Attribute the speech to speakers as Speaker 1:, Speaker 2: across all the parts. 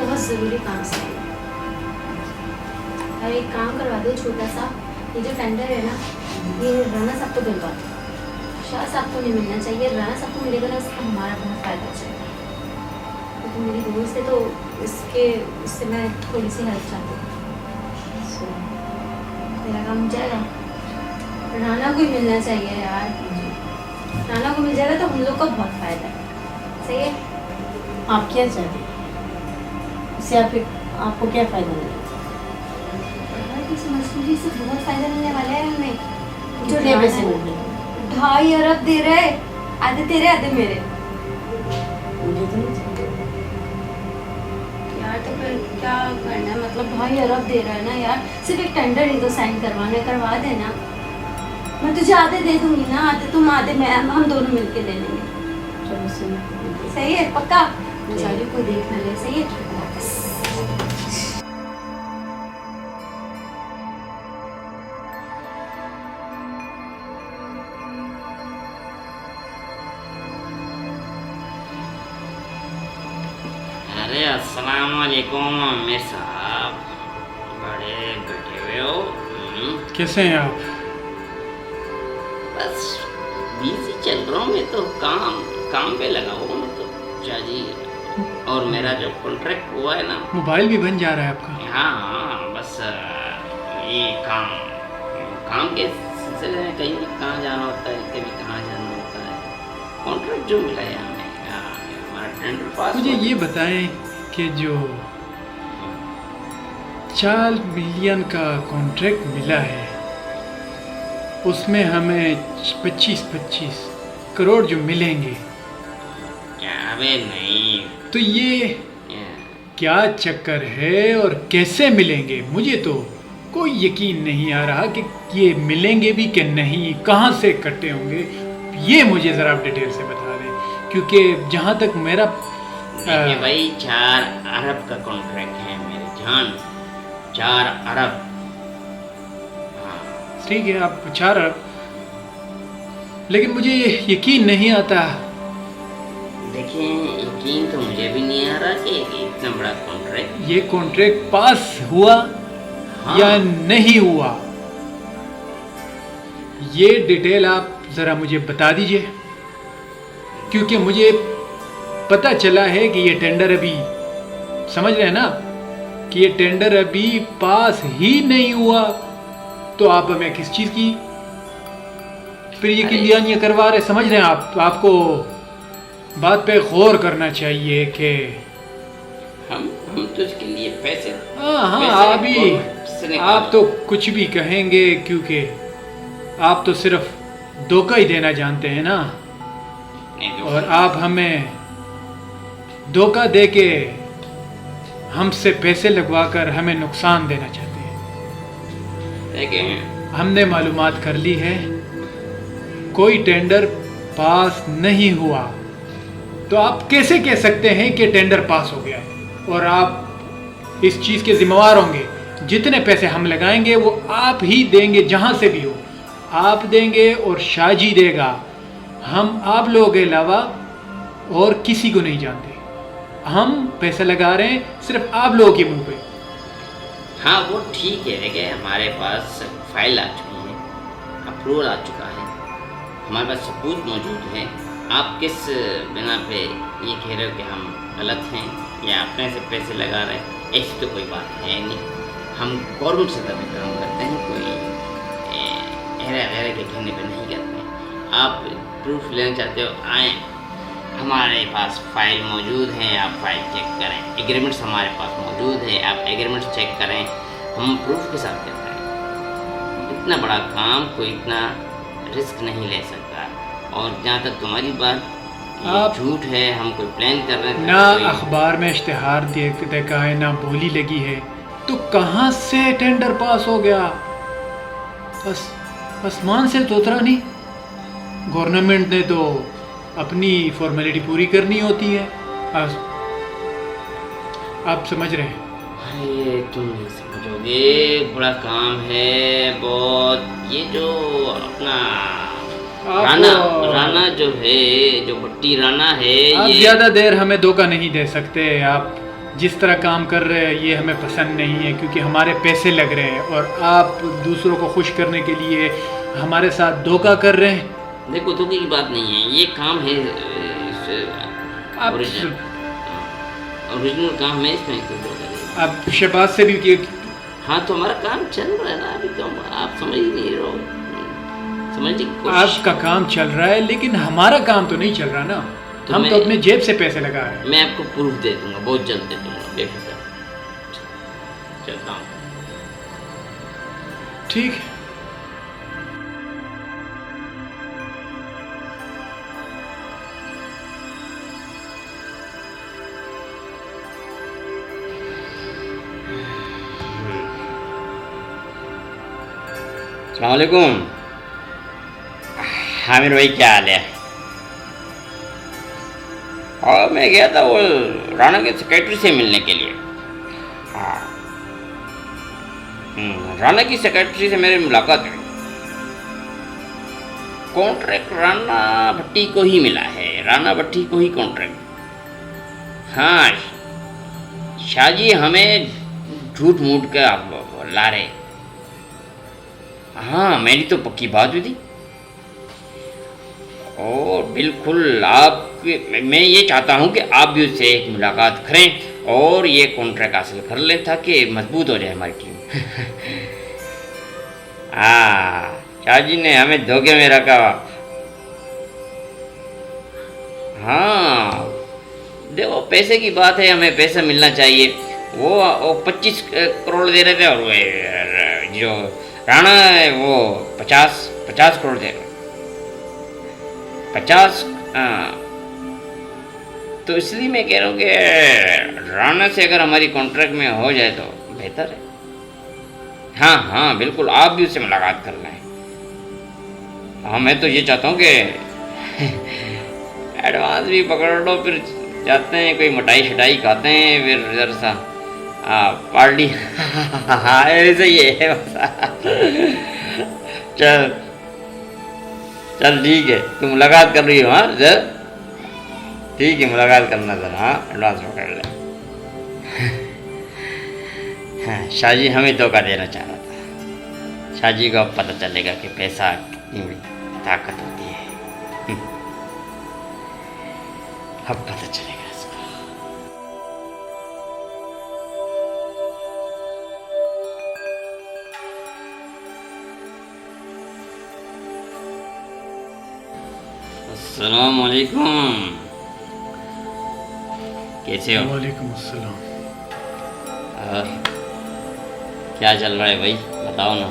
Speaker 1: बहुत ज़रूरी काम से आई हूँ। और एक काम करवा दो छोटा सा, ये जो टेंडर है ना, ये राणा साहब को दिलवा दो। शाह साहब को नहीं मिलना चाहिए, राणा साहब को मिलेगा ना, उसका हमारा बहुत फ़ायदा हो जाएगा। तो मेरी दोस्त है तो उससे मैं थोड़ी सी हेल्प चाहती हूँ। सो मेरा काम हो जाएगा। राणा को ही मिलना चाहिए यार, राणा को मिल जाएगा तो हम लोग को बहुत फ़ायदा है। सही है?
Speaker 2: आप क्या चाहते हैं इससे? आपको क्या फ़ायदा मिलेगा?
Speaker 1: किसी मजदूरी से बहुत फ़ायदा मिलने वाला है हमें। जो
Speaker 2: कितने पैसे मिल रहे हैं?
Speaker 1: 2.5 अरब दे रहे, आधे तेरे आधे मेरे।
Speaker 2: मुझे तो नहीं चाहिए।
Speaker 1: यार तो फिर क्या करना है, मतलब 2.5 अरब दे रहा है ना यार, सिर्फ एक टेंडर ही तो साइन करवा देना। मैं तुझे आधे दे दूंगी ना, आधे तुम आधे मैं, हम दोनों मिलके ले लेंगे।
Speaker 2: चलो सही।
Speaker 1: सही है? पक्का? बेचारी को देखना ले। सही है?
Speaker 3: अरे अस्सलाम वालेकुम आमिर साहब, बड़े बैठे हुए हो?
Speaker 4: कैसे हैं आप?
Speaker 3: बस बिजी चल रहा हूँ मैं तो, काम पे लगा हुआ मैं तो जी। और मेरा जो कॉन्ट्रैक्ट हुआ है ना,
Speaker 4: मोबाइल भी बन जा रहा है आपका?
Speaker 3: हाँ बस ये काम के सिलसिले में कहीं कहाँ जाना होता है, कभी कहाँ जाना होता है। कॉन्ट्रैक्ट जो मिला है हमें, हमारा टेंडर पास।
Speaker 4: मुझे ये बताएं कि जो 4 मिलियन का कॉन्ट्रैक्ट मिला है, उसमें हमें 25-25 करोड़ जो मिलेंगे,
Speaker 3: अबे नहीं,
Speaker 4: तो ये क्या चक्कर है और कैसे मिलेंगे? मुझे तो कोई यकीन नहीं आ रहा कि ये मिलेंगे भी कि नहीं, कहाँ से इकट्ठे होंगे। ये मुझे ज़रा आप डिटेल से बता दें, क्योंकि जहाँ तक मेरा
Speaker 3: देखिए भाई, 4 अरब का कॉन्ट्रैक्ट है मेरी जान, 4 अरब। हाँ
Speaker 4: ठीक है, आप 4 अरब, लेकिन मुझे यकीन नहीं आता।
Speaker 3: देखिए, यकीन तो मुझे भी नहीं आ रहा कि इतना बड़ा कॉन्ट्रैक्ट,
Speaker 4: ये कॉन्ट्रैक्ट पास हुआ या नहीं हुआ, ये डिटेल आप ज़रा मुझे बता दीजिए, क्योंकि मुझे पता चला है कि ये टेंडर अभी, समझ रहे हैं ना, कि ये टेंडर अभी पास ही नहीं हुआ, तो आप हमें किस चीज़ की फिर यकीन दिलानी करवा रहे? समझ रहे हैं आप? आपको बात पे गौर करना चाहिए कि
Speaker 3: हम तो इसके लिए पैसे,
Speaker 4: हाँ अभी आप तो कुछ भी कहेंगे, क्योंकि आप तो सिर्फ धोखा ही देना जानते हैं ना, और आप हमें धोखा दे के हमसे पैसे लगवाकर हमें नुकसान देना चाहते हैं।
Speaker 3: देखिए,
Speaker 4: हमने मालूमात कर ली है, कोई टेंडर पास नहीं हुआ, तो आप कैसे कह सकते हैं कि टेंडर पास हो गया है? और आप इस चीज़ के जिम्मेवार होंगे, जितने पैसे हम लगाएंगे वो आप ही देंगे, जहाँ से भी हो आप देंगे और शाहजी देगा। हम आप लोगों के अलावा और किसी को नहीं जानते, हम पैसे लगा रहे हैं सिर्फ आप लोगों के मुंह पे।
Speaker 3: हाँ वो ठीक है, देखिए हमारे पास फाइल आ चुकी है, अप्रूवल आ चुका है, हमारे पास सबूत मौजूद है। आप किस बिना पे ये कह रहे हो कि हम गलत हैं या अपने से पैसे लगा रहे हैं? ऐसी तो कोई बात है नहीं, हम गवर्नमेंट से तभी काम करते हैं, कोई एरा वगैरह के कहने पे नहीं करते हैं। आप प्रूफ लेना चाहते हो, आएँ, हमारे पास फाइल मौजूद है, आप फाइल चेक करें, एग्रीमेंट्स हमारे पास मौजूद है, आप एग्रीमेंट्स चेक करें, हम प्रूफ के साथ करते हैं। इतना बड़ा काम कोई इतना रिस्क नहीं ले सकता। और जहाँ तक तुम्हारी बात,
Speaker 4: आप
Speaker 3: झूठ है, हम कोई प्लान कर रहे थे,
Speaker 4: ना अखबार में इश्तिहार देखा है, ना बोली लगी है, तो कहाँ से टेंडर पास हो गया? बस आसमान से तो उतरा नहीं, गवर्नमेंट ने तो अपनी फॉर्मेलिटी पूरी करनी होती है। आप समझ रहे हैं?
Speaker 3: अरे तुम नहीं समझोगे, बड़ा काम है बहुत। ये जो अपना राणा जो है, जो भट्टी राणा है,
Speaker 4: आप
Speaker 3: ये
Speaker 4: ज़्यादा देर हमें धोखा नहीं दे सकते। आप जिस तरह काम कर रहे हैं ये हमें पसंद नहीं है, क्योंकि हमारे पैसे लग रहे हैं और आप दूसरों को खुश करने के लिए हमारे साथ धोखा कर रहे हैं।
Speaker 3: देखो धोखे की बात नहीं है, ये काम है
Speaker 4: आप
Speaker 3: ओरिजिनल काम है, इसमें कोई धोखा नहीं।
Speaker 4: आप शहबाज से भी कि
Speaker 3: हाँ तो हमारा काम चल रहा है ना अभी, तो आप समझ ही नहीं रहो, समझने की कोशिश।
Speaker 4: आपका काम चल रहा है लेकिन हमारा काम तो नहीं चल रहा ना,
Speaker 3: तो
Speaker 4: हम तो अपने जेब से पैसे लगा रहे हैं।
Speaker 3: मैं आपको प्रूफ दे दूंगा, बहुत जल्द दे दूंगा, बेफिक्र चलता हूँ।
Speaker 4: ठीक है।
Speaker 3: अस्सलाम वालेकुम। हामिर भाई क्या हाल है? और मैं गया था वो राणा के सेक्रेटरी से मिलने के लिए। हाँ राणा की सेक्रेटरी से मेरी मुलाकात हुई। कॉन्ट्रैक्ट राणा भट्टी को ही मिला है, राणा भट्टी को ही कॉन्ट्रैक्ट। हाँ शाहजी हमें झूठ मूठ के ला रहे। हाँ मेरी तो पक्की बात हुई थी। और बिल्कुल आप, मैं ये चाहता हूँ कि आप भी उससे एक मुलाकात करें और ये कॉन्ट्रैक्ट हासिल कर लें ताकि मजबूत हो जाए हमारी टीम। हाँ शाहजी ने हमें धोखे में रखा। हाँ देखो पैसे की बात है, हमें पैसा मिलना चाहिए। वो 25 करोड़ दे रहे थे और वो जो राणा है वो 50 करोड़ दे रहे। 50 तो इसलिए मैं कह रहा हूँ कि राणा से अगर हमारी कॉन्ट्रैक्ट में हो जाए तो बेहतर है। हाँ हाँ बिल्कुल आप भी उससे मुलाकात कर लें। हाँ मैं तो ये चाहता हूँ कि एडवांस भी पकड़ लो, फिर जाते हैं कोई मिठाई शटाई खाते हैं, फिर जरा सा पार्टी। हाँ ऐसे ही है। चल चल ठीक है, तुम मुलाकात कर रही हो? हाँ सर ठीक है, मुलाकात करना सर। हाँ एडवांस पकड़ ले। हाँ शाहजी हमें धोखा देना चाह रहा था। शाहजी को अब पता चलेगा कि पैसा कितनी बड़ी ताकत होती है। अब पता चलेगा इसको। अस्सलाम वालेकुम, कैसे हो?
Speaker 4: वालेकुम अस्सलाम।
Speaker 3: और क्या चल रहा है भाई, बताओ ना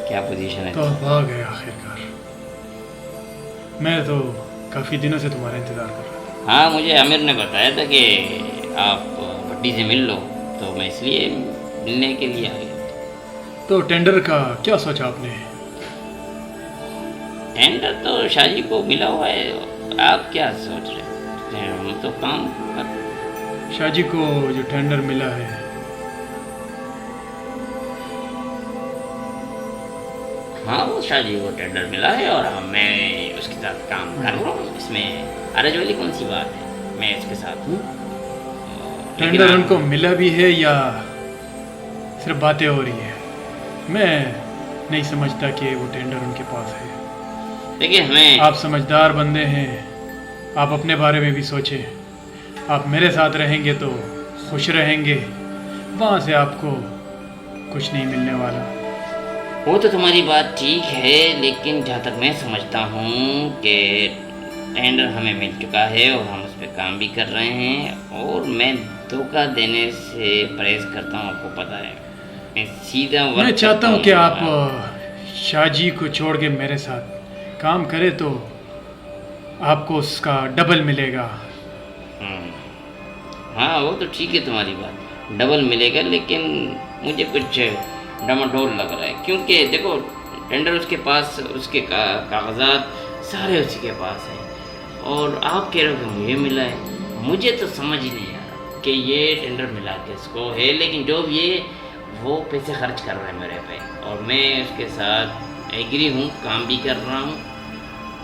Speaker 3: क्या पोजीशन है?
Speaker 4: तो आप आ गए आखिरकार। मैं तो काफ़ी दिनों से तुम्हारा इंतज़ार कर रहा था।
Speaker 3: हाँ मुझे आमिर ने बताया था कि आप भट्टी से मिल लो, तो मैं इसलिए मिलने के लिए आ गया।
Speaker 4: तो टेंडर का क्या सोचा आपने?
Speaker 3: टेंडर तो शाहजी को मिला हुआ है, आप क्या सोच रहे हैं? हम तो काम कर।
Speaker 4: शाहजी को जो टेंडर मिला है
Speaker 3: हाँ वो शाहजी को टेंडर मिला है और मैं उसके साथ काम कर रहा हूँ। इसमें अरज वाली कौन सी बात है, मैं इसके साथ हूँ।
Speaker 4: टेंडर उनको मिला भी है या सिर्फ बातें हो रही है? मैं नहीं समझता कि वो टेंडर उनके पास है।
Speaker 3: देखिए हमें,
Speaker 4: आप समझदार बंदे हैं, आप अपने बारे में भी सोचें। आप मेरे साथ रहेंगे तो खुश रहेंगे, वहाँ से आपको कुछ नहीं मिलने वाला।
Speaker 3: वो तो तुम्हारी बात ठीक है, लेकिन जहाँ तक मैं समझता हूँ कि टेंडर हमें मिल चुका है और हम उस पर काम भी कर रहे हैं। और मैं धोखा देने से परहेज करता हूँ, आपको पता है। मैं सीधा
Speaker 4: मैं चाहता हूँ कि आप शाहजी को छोड़ के मेरे साथ काम करें तो आपको उसका डबल मिलेगा।
Speaker 3: हाँ वो तो ठीक है, तुम्हारी बात डबल मिलेगा, लेकिन मुझे कुछ डमाडोल लग रहा है। क्योंकि देखो टेंडर उसके पास, उसके कागजात सारे उसी के पास हैं और आप कह रहे हो कि मुझे मिला है। मुझे तो समझ ही नहीं आ रहा कि ये टेंडर मिला किसको है, लेकिन जो ये वो पैसे खर्च कर रहा है मेरे पे और मैं उसके साथ एग्री हूँ, काम भी कर रहा हूँ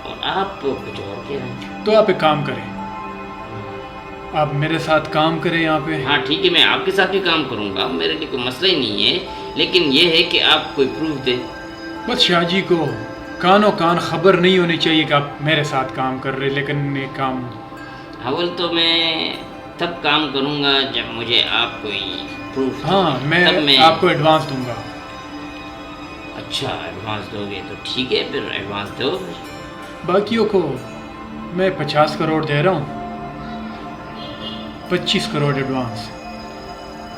Speaker 3: और आप कुछ और कह रहे हैं।
Speaker 4: तो आप एक काम करें, आप मेरे साथ काम करें यहाँ पे।
Speaker 3: हाँ ठीक है, मैं आपके साथ भी काम करूँगा, मेरे लिए कोई मसला ही नहीं है, लेकिन ये है कि आप कोई प्रूफ दें।
Speaker 4: बस शाह जी को कानो कान खबर नहीं होनी चाहिए कि आप मेरे साथ काम कर रहे, लेकिन ये काम
Speaker 3: अव्वल तो मैं तब काम करूँगा जब मुझे आप कोई प्रूफ
Speaker 4: हाँ मैं आपको एडवांस दूंगा।
Speaker 3: अच्छा एडवांस दोगे तो ठीक है, फिर एडवांस दो।
Speaker 4: बाकियों को मैं 50 करोड़ दे रहा हूँ, 25 करोड़ एडवांस।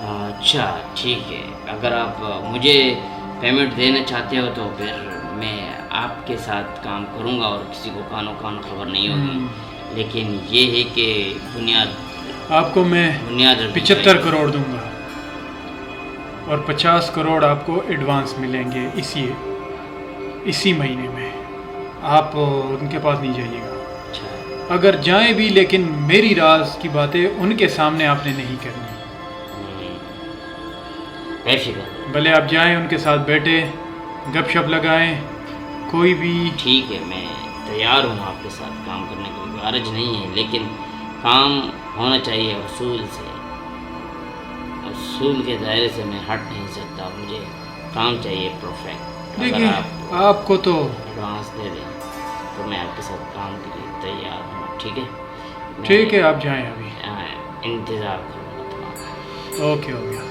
Speaker 3: अच्छा ठीक है, अगर आप मुझे पेमेंट देना चाहते हो तो फिर मैं आपके साथ काम करूँगा और किसी को कानो कान खबर नहीं होगी, लेकिन ये है कि बुनियाद
Speaker 4: आपको मैं
Speaker 3: बुनियाद
Speaker 4: 75 करोड़ दूंगा और 50 करोड़ आपको एडवांस मिलेंगे इसी महीने में। आप उनके पास नहीं जाइएगा,
Speaker 3: अच्छा
Speaker 4: अगर जाएं भी लेकिन मेरी राज की बातें उनके सामने आपने नहीं करनी।
Speaker 3: बेफिक्र
Speaker 4: भले आप जाएं उनके साथ बैठे गपशप लगाएं, कोई भी।
Speaker 3: ठीक है, मैं तैयार हूँ आपके साथ काम करने के लिए, हर्ज नहीं है, लेकिन काम होना चाहिए उसूल से। उसूल के दायरे से मैं हट नहीं सकता, मुझे काम चाहिए परफेक्ट।
Speaker 4: देखिए आपको तो
Speaker 3: एडवांस दे दें तो मैं आपके साथ काम के लिए तैयार हूँ, ठीक है?
Speaker 4: ठीक है, आप जाएं अभी।
Speaker 3: इंतज़ार करूँगा तुम्हारा।
Speaker 4: ओके हो गया।